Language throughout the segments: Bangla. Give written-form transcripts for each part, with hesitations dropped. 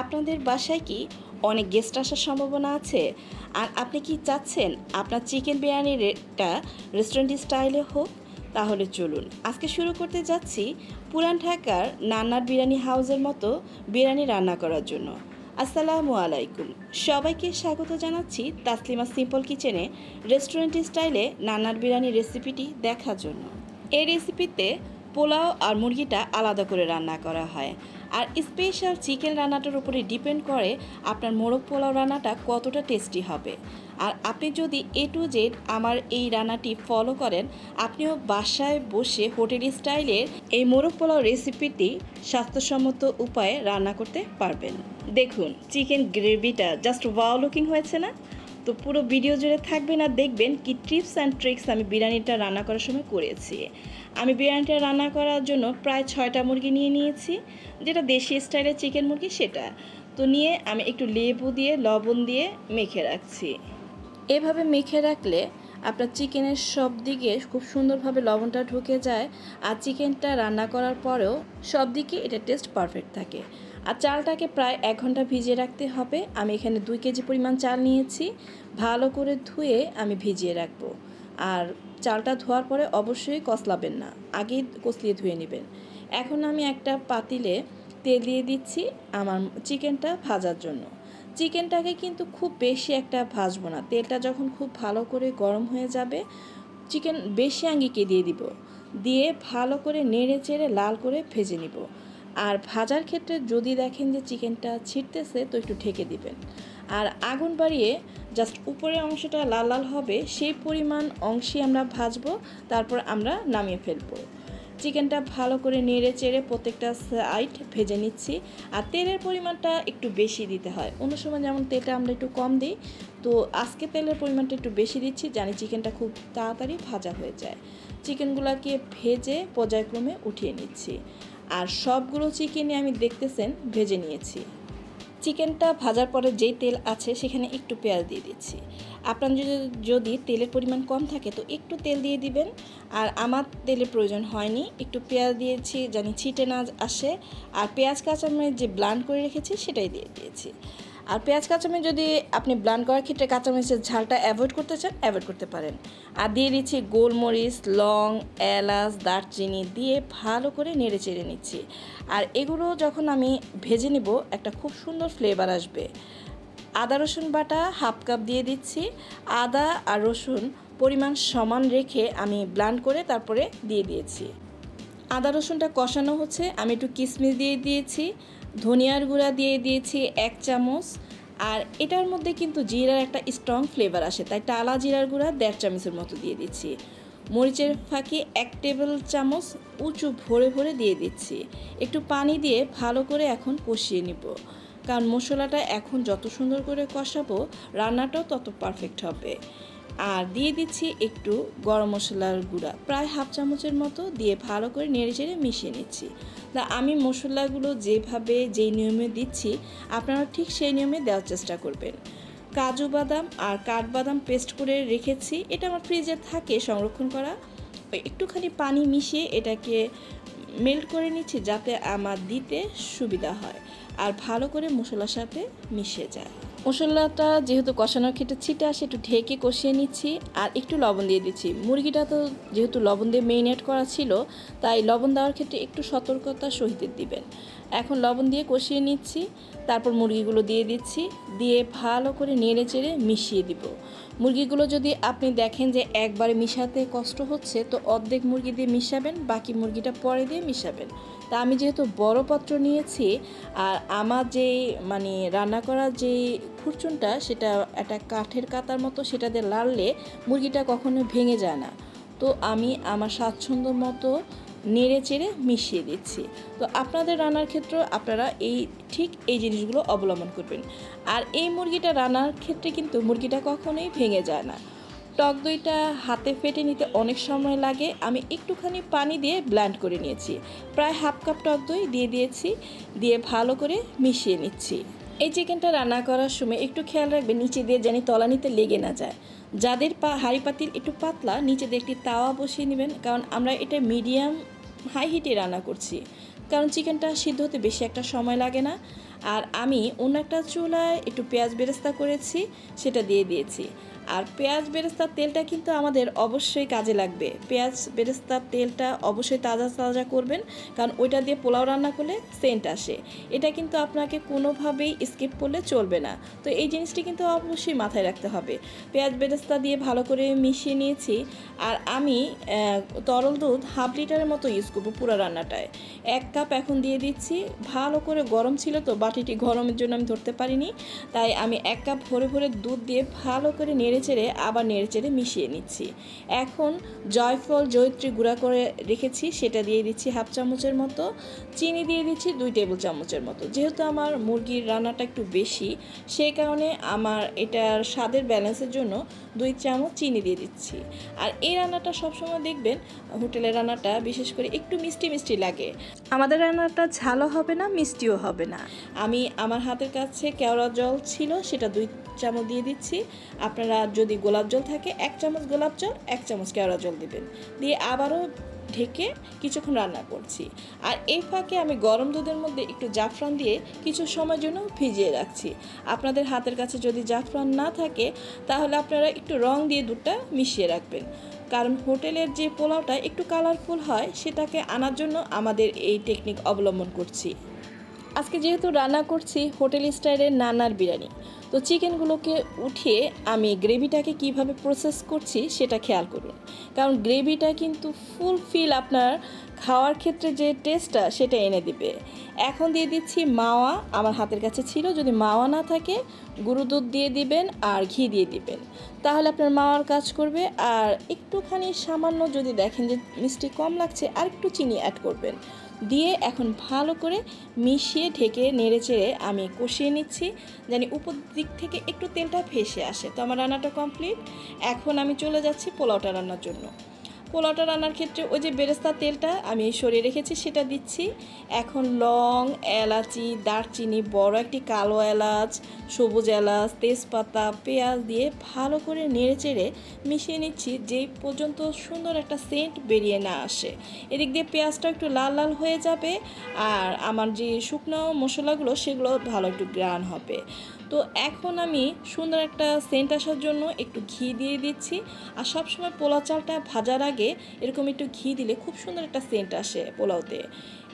আপনাদের বাসায় কি অনেক গেস্ট আসার সম্ভাবনা আছে আর আপনি কি চাচ্ছেন আপনার চিকেন বিরিয়ানিটা রেস্টুরেন্ট স্টাইলে হোক? তাহলে চলুন আজকে শুরু করতে যাচ্ছি পুরান ঢাকার নান্নার বিরিয়ানি হাউসের মতো বিরিয়ানি রান্না করার জন্য। আসসালামু আলাইকুম, সবাইকে স্বাগত জানাচ্ছি তাসলিমা সিম্পল কিচেনে রেস্টুরেন্ট স্টাইলে নান্নার বিরিয়ানি রেসিপিটি দেখার জন্য। এই রেসিপিতে পোলাও আর মুরগিটা আলাদা করে রান্না করা হয়, আর স্পেশাল চিকেন রান্নাটার উপরে ডিপেন্ড করে আপনার মোরগ পোলাও রান্নাটা কতটা টেস্টি হবে। আর আপনি যদি A to Z আমার এই রান্নাটি ফলো করেন, আপনিও বাসায় বসে হোটেল স্টাইলের এই মোরগ পোলাও রেসিপিটি স্বাস্থ্যসম্মত উপায়ে রান্না করতে পারবেন। দেখুন চিকেন গ্রেভিটা জাস্ট ওয়াও লুকিং হয়েছে না? তো পুরো ভিডিও জুড়ে থাকবেন আর দেখবেন কি টিপস অ্যান্ড ট্রিক্স আমি বিরিয়ানিটা রান্না করার সময় করেছি। আমি বিরিয়ানিটা রান্না করার জন্য প্রায় 6টা মুরগি নিয়েছি, যেটা দেশি স্টাইলের চিকেন মুরগি সেটা। তো নিয়ে আমি একটু লেবু দিয়ে লবণ দিয়ে মেখে রাখছি। এভাবে মেখে রাখলে আপনার চিকেনের সব দিকে খুব সুন্দরভাবে লবণটা ঢুকে যায়, আর চিকেনটা রান্না করার পরেও সব দিকে এটা টেস্ট পারফেক্ট থাকে। আর চালটাকে প্রায় 1 ঘন্টা ভিজিয়ে রাখতে হবে। আমি এখানে 2 কেজি পরিমাণ চাল নিয়েছি, ভালো করে ধুয়ে আমি ভিজিয়ে রাখবো। আর চালটা ধোয়ার পরে অবশ্যই কসলাবেন না, আগেই কসলিয়ে ধুয়ে নেবেন। এখন আমি একটা পাতিলে তেল দিয়ে দিচ্ছি আমার চিকেনটা ভাজার জন্য। চিকেনটাকে কিন্তু খুব বেশি একটা ভাজবো না, তেলটা যখন খুব ভালো করে গরম হয়ে যাবে চিকেন বেশি আঙ্গিকে দিয়ে দিব, দিয়ে ভালো করে নেড়ে চেড়ে লাল করে ভেজে নিব। আর ভাজার ক্ষেত্রে যদি দেখেন যে চিকেনটা ছিটতেছে তো একটু ঢেকে দিবেন। আর আগুন বাড়িয়ে জাস্ট উপরের অংশটা লাল লাল হবে সেই পরিমাণ অংশে আমরা ভাজবো, তারপর আমরা নামিয়ে ফেলবো। চিকেনটা ভালো করে নেড়ে চেড়ে প্রত্যেকটা সাইড ভেজে নিচ্ছি। আর তেলের পরিমাণটা একটু বেশি দিতে হয়, অন্য সময় যেমন তেলটা আমরা একটু কম দিই, তো আজকে তেলের পরিমাণটা একটু বেশি দিচ্ছি, জানি চিকেনটা খুব তাড়াতাড়ি ভাজা হয়ে যায়। চিকেনগুলোকে ভেজে পর্যায়ক্রমে উঠিয়ে নিচ্ছি। আর সবগুলো চিকেনই আমি দেখতেছেন ভেজে নিয়েছি। চিকেনটা ভাজার পরে যেই তেল আছে সেখানে একটু পেঁয়াজ দিয়ে দিচ্ছি। আপনার যদি তেলের পরিমাণ কম থাকে তো একটু তেল দিয়ে দিবেন, আর আমার তেলের প্রয়োজন হয়নি, একটু পেঁয়াজ দিয়েছি জানি ছিটে না আসে। আর পেঁয়াজ কাঁচামরিচ যে ব্লান্ড করে রেখেছি সেটাই দিয়ে দিয়েছি। আর পেঁয়াজ কাঁচামরিচ যদি আপনি ব্লান্ড করার ক্ষেত্রে কাঁচামরিচের ঝালটা অ্যাভয়েড করতে চান অ্যাভয়েড করতে পারেন। আর দিয়ে দিচ্ছি গোলমরিচ, লং, এলাচ, দারচিনি দিয়ে ভালো করে নেড়ে চেড়ে নিচ্ছি। আর এগুলো যখন আমি ভেজে নিব একটা খুব সুন্দর ফ্লেভার আসবে। আদা রসুন বাটা 1/2 কাপ দিয়ে দিচ্ছি। আদা আর রসুন পরিমাণ সমান রেখে আমি ব্লান্ড করে তারপরে দিয়ে দিয়েছি। আদা রসুনটা কষানো হচ্ছে, আমি একটু কিশমিশ দিয়ে দিয়েছি, ধনিয়ার গুঁড়া দিয়ে দিয়েছি 1 চামচ। আর এটার মধ্যে কিন্তু জিরার একটা স্ট্রং ফ্লেভার আসে, তাই টালা জিরার গুঁড়া 1.5 চামচের মতো দিয়ে দিচ্ছি। মরিচের ফাঁকি 1 টেবিল চামচ উঁচু ভরে ভরে দিয়ে দিচ্ছি। একটু পানি দিয়ে ভালো করে এখন কষিয়ে নিব, কারণ মশলাটা এখন যত সুন্দর করে কষাবো রান্নাটাও তত পারফেক্ট হবে। আর দিয়ে দিচ্ছি একটু গরম মশলার গুঁড়া প্রায় 1/2 চামচের মতো দিয়ে ভালো করে নেড়ে চেড়ে মিশিয়ে নিচ্ছি। তা আমি মশলাগুলো যেভাবে যেই নিয়মে দিচ্ছি আপনারা ঠিক সেই নিয়মে দেওয়ার চেষ্টা করবেন। কাজু বাদাম আর কাঠবাদাম পেস্ট করে রেখেছি, এটা আমার ফ্রিজে থাকে সংরক্ষণ করা। একটুখানি পানি মিশিয়ে এটাকে মেল্ট করে নিচ্ছি যাতে আমার দিতে সুবিধা হয় আর ভালো করে মশলার সাথে মিশে যায়। মশলাটা যেহেতু কষানোর ক্ষেত্রে ছিটে আসে একটু ঢেকে কষিয়ে নিচ্ছি। আর একটু লবণ দিয়ে দিচ্ছি, মুরগিটা তো যেহেতু লবণ দিয়ে মেরিনেট করা ছিল তাই লবণ দেওয়ার ক্ষেত্রে একটু সতর্কতা সহিত দিবেন। এখন লবণ দিয়ে কষিয়ে নিচ্ছি, তারপর মুরগিগুলো দিয়ে দিচ্ছি, দিয়ে ভালো করে নেড়ে চেড়ে মিশিয়ে দিব। মুরগিগুলো যদি আপনি দেখেন যে একবারে মিশাতে কষ্ট হচ্ছে তো অর্ধেক মুরগি দিয়ে মিশাবেন, বাকি মুরগিটা পরে দিয়ে মিশাবেন। তা আমি যেহেতু বড় পাত্র নিয়েছি আর আমার যেই রান্না করার যেই খুরচুনটা সেটা একটা কাঠের কাতার মতো, সেটা দিয়ে লাড়লে মুরগিটা কখনো ভেঙে যায় না। তো আমি আমার স্বাচ্ছন্দ্য মতো নেড়ে চেড়ে মিশিয়ে দিচ্ছি। তো আপনাদের রান্নার ক্ষেত্রে আপনারা ঠিক এই জিনিসগুলো অবলম্বন করবেন। আর এই মুরগিটা রান্নার ক্ষেত্রে কিন্তু মুরগিটা কখনোই ভেঙে যায় না। টক দইটা হাতে ফেটে নিতে অনেক সময় লাগে, আমি একটুখানি পানি দিয়ে ব্লেন্ড করে নিয়েছি। প্রায় 1/2 কাপ টক দই দিয়ে দিয়েছি, দিয়ে ভালো করে মিশিয়ে নিচ্ছি। এই চিকেনটা রান্না করার সময় একটু খেয়াল রাখবেন নিচে দিয়ে জানি তলানিতে লেগে না যায়। যাদের হাঁড়ি পাতিল একটু পাতলা নিচে দিয়ে একটি তাওয়া বসিয়ে নেবেন, কারণ আমরা এটা মিডিয়াম হাই হিটে রান্না করছি, কারণ চিকেনটা সিদ্ধ হতে বেশি একটা সময় লাগে না। আর আমি অন্য একটা চুলায় একটু পেঁয়াজ বেরেস্তা করেছি, সেটা দিয়ে দিয়েছি। আর পেঁয়াজ বেরেস্তার তেলটা কিন্তু আমাদের অবশ্যই কাজে লাগবে। পেঁয়াজ বেরেস্তার তেলটা অবশ্যই তাজা তাজা করবেন, কারণ ওইটা দিয়ে পোলাও রান্না করলে সেন্ট আসে। এটা কিন্তু আপনাকে কোনোভাবেই স্কিপ করলে চলবে না। তো এই জিনিসটি কিন্তু অবশ্যই মাথায় রাখতে হবে। পেঁয়াজ বেরেস্তা দিয়ে ভালো করে মিশিয়ে নিয়েছি। আর আমি তরল দুধ হাফ লিটারের মতো ইউজ করবো পুরো রান্নাটায়। 1 কাপ এখন দিয়ে দিচ্ছি। ভালো করে গরম ছিল তো বাটিটি গরমের জন্য আমি ধরতে পারিনি, তাই আমি 1 কাপ ভরে ভরে দুধ দিয়ে ভালো করে নেড়েচেড়ে আবার নেড়েচেড়ে মিশিয়ে নিচ্ছি। এখন জয়ফল জয়িত্রী গুঁড়া করে রেখেছি, সেটা দিয়ে দিচ্ছি হাফ চামচের মতো। চিনি দিয়ে দিচ্ছি 2 টেবিল চামচের মতো। যেহেতু আমার মুরগির রান্নাটা একটু বেশি, সেই কারণে আমার এটার স্বাদের ব্যালেন্সের জন্য 2 চামচ চিনি দিয়ে দিচ্ছি। আর এই রান্নাটা সবসময় দেখবেন হোটেলের রান্নাটা বিশেষ করে একটু মিষ্টি মিষ্টি লাগে। আমাদের রান্নাটা ঝালও হবে না, মিষ্টিও হবে না। আমি আমার হাতের কাছে কেওড়া জল ছিল, সেটা 2 চামচ দিয়ে দিচ্ছি। আপনারা যদি গোলাপ জল থাকে 1 চামচ গোলাপ জল, 1 চামচ কেওড়া জল দিবেন। দিয়ে আবারও ঢেকে কিছুক্ষণ রান্না করছি। আর এই ফাঁকে আমি গরম দুধের মধ্যে একটু জাফরান দিয়ে কিছু সময়ের জন্য ভিজিয়ে রাখছি। আপনাদের হাতের কাছে যদি জাফরান না থাকে তাহলে আপনারা একটু রং দিয়ে দুধটা মিশিয়ে রাখবেন, কারণ হোটেলের যে পোলাওটা একটু কালারফুল হয় সেটাকে আনার জন্য আমাদের এই টেকনিক অবলম্বন করছি। আজকে যেহেতু রান্না করছি হোটেল স্টাইলের নানার বিরিয়ানি, তো চিকেনগুলোকে উঠিয়ে আমি গ্রেভিটাকে কিভাবে প্রসেস করছি সেটা খেয়াল করুন, কারণ গ্রেভিটা কিন্তু ফুলফিল আপনার খাওয়ার ক্ষেত্রে যে টেস্টটা সেটা এনে দিবে। এখন দিয়ে দিচ্ছি মাওয়া, আমার হাতের কাছে ছিল। যদি মাওয়া না থাকে গুঁড়ো দুধ দিয়ে দিবেন আর ঘি দিয়ে দিবেন, তাহলে আপনার মাওয়ার কাজ করবে। আর একটুখানি সামান্য যদি দেখেন যে মিষ্টি কম লাগছে আর একটু চিনি অ্যাড করবেন। দিয়ে এখন ভালো করে মিশিয়ে ঢেকে নেড়েচেড়ে আমি কষিয়ে নিচ্ছি, জানি উপর দিক থেকে একটু তেলটা ভেসে আসে। তো আমার রান্নাটা কমপ্লিট। এখন আমি চলে যাচ্ছি পোলাওটা রান্নার জন্য। পোলাওটা রান্নার ক্ষেত্রে ওই যে বেরেস্তার তেলটা আমি সরিয়ে রেখেছি সেটা দিচ্ছি। এখন লং, এলাচি, দারচিনি, বড় একটি কালো এলাচ, সবুজ এলাচ, তেজপাতা, পেঁয়াজ দিয়ে ভালো করে নেড়েচেড়ে মিশিয়ে নিচ্ছি যেই পর্যন্ত সুন্দর একটা সেন্ট বেরিয়ে না আসে। এদিক দিয়ে পেঁয়াজটা একটু লাল লাল হয়ে যাবে আর আমার যে শুকনো মশলাগুলো সেগুলো ভালো একটু গ্রান হবে। তো এখন আমি সুন্দর একটা সেন্ট আসার জন্য একটু ঘি দিয়ে দিচ্ছি। আর সবসময় পোলাও চালটা ভাজার আগে এরকম একটু ঘি দিলে খুব সুন্দর একটা সেন্ট আসে পোলাওতে।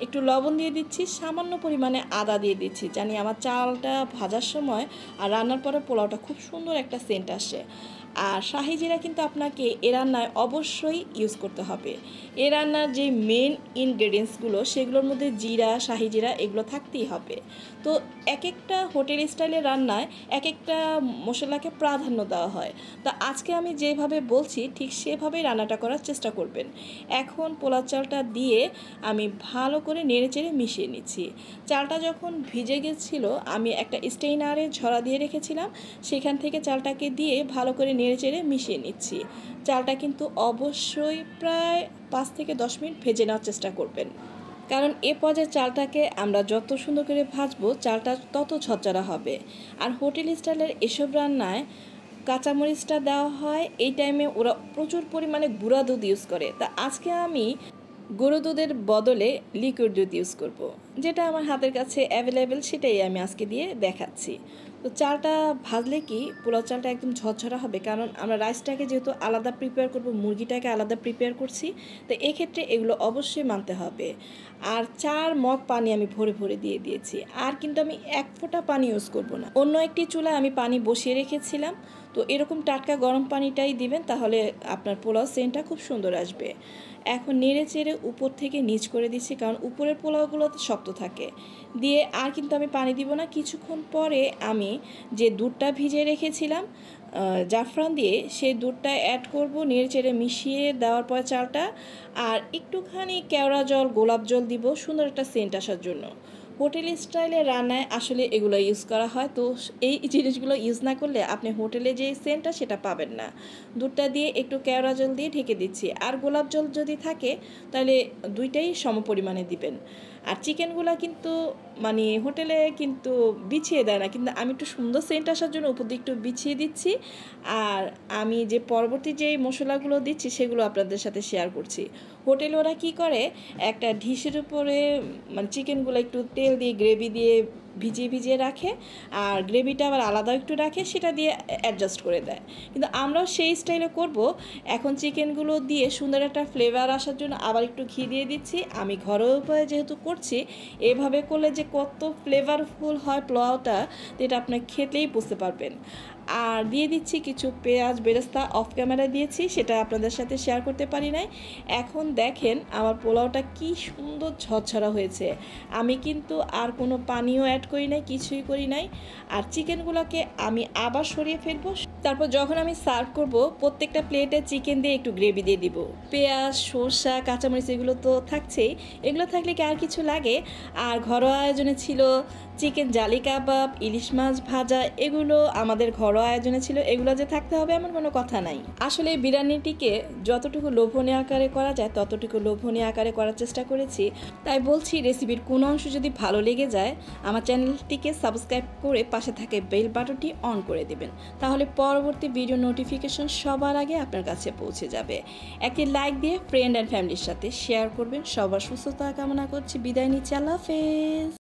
একটু লবণ দিয়ে দিচ্ছি, সামান্য পরিমাণে আদা দিয়ে দিচ্ছি, জানি আমার চালটা ভাজার সময় আর রান্নার পরে পোলাওটা খুব সুন্দর একটা সেন্ট আসে। আর শাহি জিরা কিন্তু আপনাকে এ রান্নায় অবশ্যই ইউজ করতে হবে। এ রান্নার যে মেন ইনগ্রেডিয়েন্টসগুলো সেগুলোর মধ্যে জিরা, শাহি জিরা এগুলো থাকতেই হবে। তো এক একটা হোটেল স্টাইলের রান্নায় এক একটা মশলাকে প্রাধান্য দেওয়া হয়। তো আজকে আমি যেভাবে বলছি ঠিক সেভাবেই রান্নাটা করার চেষ্টা করবেন। এখন পোলাও চালটা দিয়ে আমি ভালো করে নেড়েচেড়ে মিশিয়ে নিচ্ছি। চালটা যখন ভিজে গেছিলো আমি একটা স্টেইনারে ঝরা দিয়ে রেখেছিলাম, সেখান থেকে চালটাকে দিয়ে ভালো করে নেড়েচেড়ে মিশিয়ে নিচ্ছি। চালটা কিন্তু অবশ্যই প্রায় 5 থেকে 10 মিনিট ভেজে নেওয়ার চেষ্টা করবেন, কারণ এ পর্যায়ে চালটাকে আমরা যত সুন্দর করে ভাজবো চালটা তত ঝরঝরা হবে। আর হোটেল স্টাইলের এসব রান্নায় কাঁচামরিচটা দেওয়া হয়, এই টাইমে ওরা প্রচুর পরিমাণে গুঁড়া দুধ ইউজ করে। তা আজকে আমি গরু দুধের বদলে লিকুইড দুধ ইউজ করব, যেটা আমার হাতের কাছে অ্যাভেলেবেল সেটাই আমি আজকে দিয়ে দেখাচ্ছি। তো চালটা ভাজলে কি পোলাও চালটা একদম ঝরঝরা হবে, কারণ আমরা রাইসটাকে যেহেতু আলাদা প্রিপেয়ার করব, মুরগিটাকে আলাদা প্রিপেয়ার করছি, তো এক্ষেত্রে এগুলো অবশ্যই মানতে হবে। আর 4 মগ পানি আমি ভরে ভরে দিয়ে দিয়েছি। আর কিন্তু আমি 1 ফোঁটা পানি ইউজ করব না। অন্য একটি চুলায় আমি পানি বসিয়ে রেখেছিলাম। তো এরকম টাটকা গরম পানিটাই দিবেন, তাহলে আপনার পোলাও সেন্টটা খুব সুন্দর আসবে। এখন নেড়ে চেড়ে উপর থেকে নিচ করে দিচ্ছি, কারণ উপরের পোলাওগুলো তো শক্ত থাকে। দিয়ে আর কিন্তু আমি পানি দিব না। কিছুক্ষণ পরে আমি যে দুধটা ভিজিয়ে রেখেছিলাম জাফরান দিয়ে, সেই দুধটা অ্যাড করব, নেড়ে চেড়ে মিশিয়ে দেওয়ার পর চালটা আর একটুখানি কেওড়া জল, গোলাপ জল দিব সুন্দর একটা সেন্ট আসার জন্য। হোটেল স্টাইলে রান্নায় আসলে এগুলো ইউজ করা হয়। তো এই জিনিসগুলো ইউজ না করলে আপনি হোটেলে যে সেন্টটা সেটা পাবেন না। দুধটা দিয়ে একটু কেওড়া জল দিয়ে ঢেকে দিচ্ছি। আর গোলাপ জল যদি থাকে তাহলে দুইটাই সম পরিমাণে দিবেন। আর চিকেনগুলো কিন্তু মানে হোটেলে কিন্তু বিছিয়ে দেয় না, কিন্তু আমি একটু সুন্দর সেন্ট আসার জন্য উপর দিয়ে একটু বিছিয়ে দিচ্ছি। আর আমি যে পরবর্তী যেই মশলাগুলো দিচ্ছি সেগুলো আপনাদের সাথে শেয়ার করছি। হোটেলে ওরা কী করে, একটা ডিশের উপরে মানে চিকেনগুলো একটু তেল দিয়ে গ্রেভি দিয়ে ভিজিয়ে ভিজিয়ে রাখে, আর গ্রেভিটা আবার আলাদা একটু রাখে, সেটা দিয়ে অ্যাডজাস্ট করে দেয়। কিন্তু আমরাও সেই স্টাইলে করব। এখন চিকেনগুলো দিয়ে সুন্দর একটা ফ্লেভার আসার জন্য আবার একটু ঘি দিয়ে দিচ্ছি। আমি ঘরোয়া উপায়ে যেহেতু করছি, এভাবে করলে যে কত ফ্লেভারফুল হয় পোলাওটা, এটা আপনি খেতেই বুঝতে পারবেন। আর দিয়ে দিচ্ছি কিছু পেঁয়াজ বেরেস্তা, অফ ক্যামেরা দিয়েছি, সেটা আপনাদের সাথে শেয়ার করতে পারি নাই। এখন দেখেন আমার পোলাওটা কি সুন্দর ঝরঝরা হয়েছে। আমি কিন্তু আর কোনো পানিও অ্যাড করি নাই, কিছুই করি নাই। আর চিকেনগুলোকে আমি আবার সরিয়ে ফেলবো। তারপর যখন আমি সার্ভ করব, প্রত্যেকটা প্লেটে চিকেন দিয়ে একটু গ্রেভি দিয়ে দিব। পেঁয়াজ, সরষা, কাঁচামরিচ এগুলো তো থাকছেই, এগুলো থাকলে কি আর কিছু লাগে। আর ঘরোয়া আয়োজনে ছিল চিকেন জালি কাবাব, ইলিশ মাছ ভাজা, এগুলো আমাদের ঘরোয়া আয়োজনে ছিল। এগুলো যে থাকতে হবে এমন কোনো কথা নাই। আসলে বিরিয়ানিটিকে যতটুকু লোভনীয় আকারে করা যায় ততটুকু লোভনীয় আকারে করার চেষ্টা করেছি। তাই বলছি, রেসিপির কোনো অংশ যদি ভালো লেগে যায়, আমার চ্যানেলটিকে সাবস্ক্রাইব করে পাশে থাকে বেল বাটনটি অন করে দেবেন। তাহলে পরবর্তী ভিডিও নোটিফিকেশন সবার আগে আপনার কাছে পৌঁছে যাবে। একটি লাইক দিয়ে ফ্রেন্ড অ্যান্ড ফ্যামিলির সাথে শেয়ার করবেন। সবার সুস্থতা কামনা করছি। বিদায় নিচ্ছি। আল্লাহ হাফেজ।